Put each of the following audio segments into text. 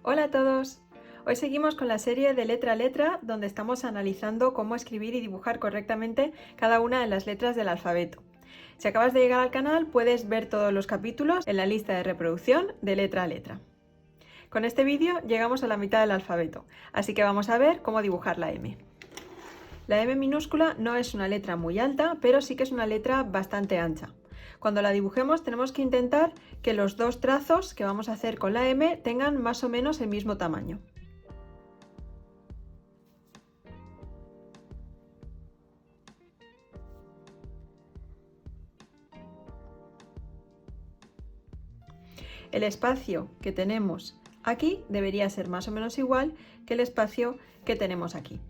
Hola a todos. Hoy seguimos con la serie de letra a letra, donde estamos analizando cómo escribir y dibujar correctamente cada una de las letras del alfabeto. Si acabas de llegar al canal, puedes ver todos los capítulos en la lista de reproducción de letra a letra. Con este vídeo llegamos a la mitad del alfabeto, así que vamos a ver cómo dibujar la M. La M minúscula no es una letra muy alta, pero sí que es una letra bastante ancha. Cuando la dibujemos tenemos que intentar que los dos trazos que vamos a hacer con la M tengan más o menos el mismo tamaño. El espacio que tenemos aquí debería ser más o menos igual que el espacio que tenemos aquí.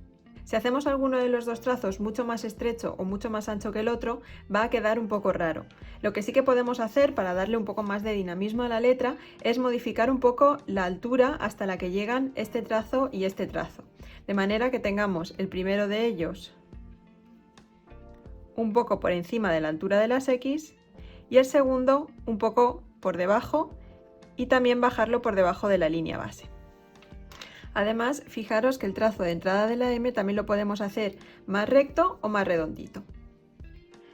Si hacemos alguno de los dos trazos mucho más estrecho o mucho más ancho que el otro, va a quedar un poco raro. Lo que sí que podemos hacer para darle un poco más de dinamismo a la letra es modificar un poco la altura hasta la que llegan este trazo y este trazo. De manera que tengamos el primero de ellos un poco por encima de la altura de las X y el segundo un poco por debajo y también bajarlo por debajo de la línea base. Además, fijaros que el trazo de entrada de la M también lo podemos hacer más recto o más redondito.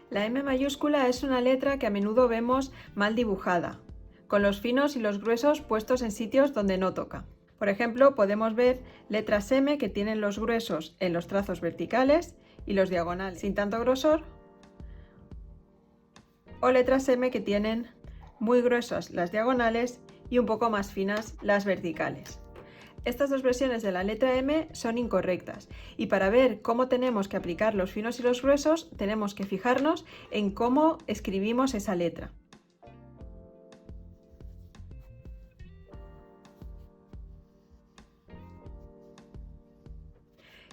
La M mayúscula es una letra que a menudo vemos mal dibujada, con los finos y los gruesos puestos en sitios donde no toca. Por ejemplo, podemos ver letras M que tienen los gruesos en los trazos verticales y los diagonales sin tanto grosor, o letras M que tienen muy gruesas las diagonales y un poco más finas las verticales. Estas dos versiones de la letra M son incorrectas y para ver cómo tenemos que aplicar los finos y los gruesos tenemos que fijarnos en cómo escribimos esa letra.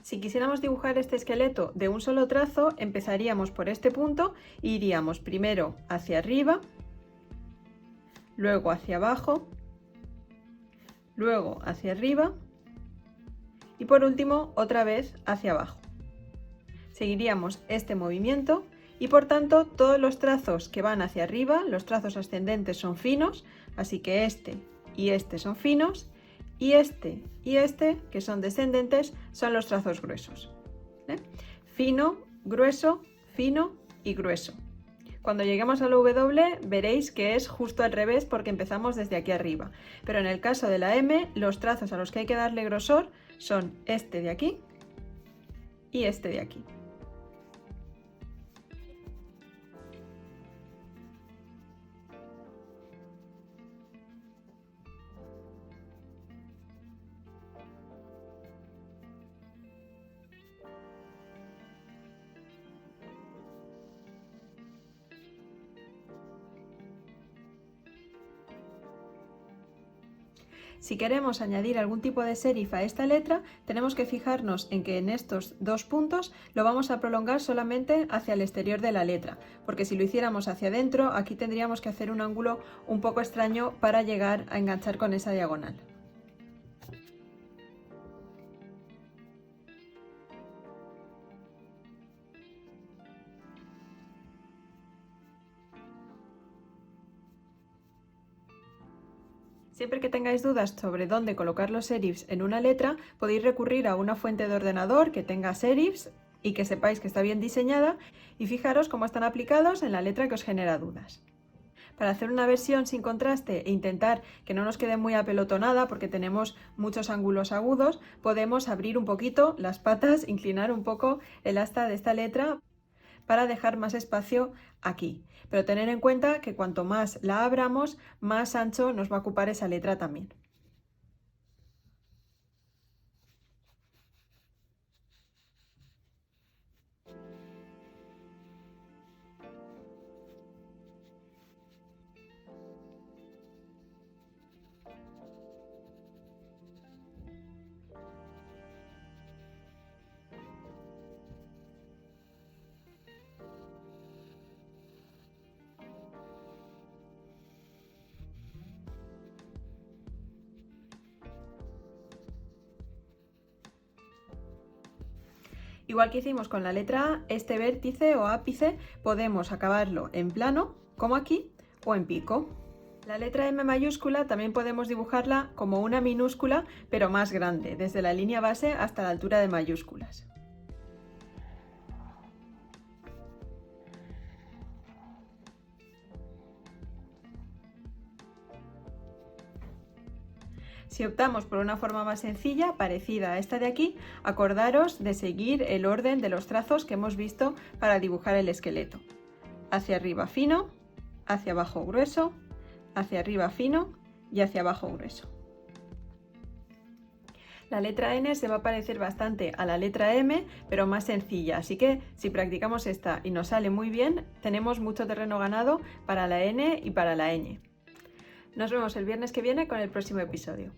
Si quisiéramos dibujar este esqueleto de un solo trazo, empezaríamos por este punto e iríamos primero hacia arriba, luego hacia abajo, luego hacia arriba y por último otra vez hacia abajo. Seguiríamos este movimiento y por tanto todos los trazos que van hacia arriba, los trazos ascendentes son finos, así que este y este son finos y este, que son descendentes, son los trazos gruesos. Fino, grueso, fino y grueso. Cuando lleguemos a la W veréis que es justo al revés porque empezamos desde aquí arriba, pero en el caso de la M los trazos a los que hay que darle grosor son este de aquí y este de aquí. Si queremos añadir algún tipo de serif a esta letra, tenemos que fijarnos en que en estos dos puntos lo vamos a prolongar solamente hacia el exterior de la letra, porque si lo hiciéramos hacia adentro, aquí tendríamos que hacer un ángulo un poco extraño para llegar a enganchar con esa diagonal. Siempre que tengáis dudas sobre dónde colocar los serifs en una letra, podéis recurrir a una fuente de ordenador que tenga serifs y que sepáis que está bien diseñada y fijaros cómo están aplicados en la letra que os genera dudas. Para hacer una versión sin contraste e intentar que no nos quede muy apelotonada porque tenemos muchos ángulos agudos, podemos abrir un poquito las patas, inclinar un poco el asta de esta letra para dejar más espacio aquí. Pero tener en cuenta que cuanto más la abramos, más ancho nos va a ocupar esa letra también. Igual que hicimos con la letra A, este vértice o ápice podemos acabarlo en plano, como aquí, o en pico. La letra M mayúscula también podemos dibujarla como una minúscula, pero más grande, desde la línea base hasta la altura de mayúsculas. Si optamos por una forma más sencilla, parecida a esta de aquí, acordaros de seguir el orden de los trazos que hemos visto para dibujar el esqueleto. Hacia arriba fino, hacia abajo grueso, hacia arriba fino y hacia abajo grueso. La letra N se va a parecer bastante a la letra M, pero más sencilla, así que si practicamos esta y nos sale muy bien, tenemos mucho terreno ganado para la N y para la ñ. Nos vemos el viernes que viene con el próximo episodio.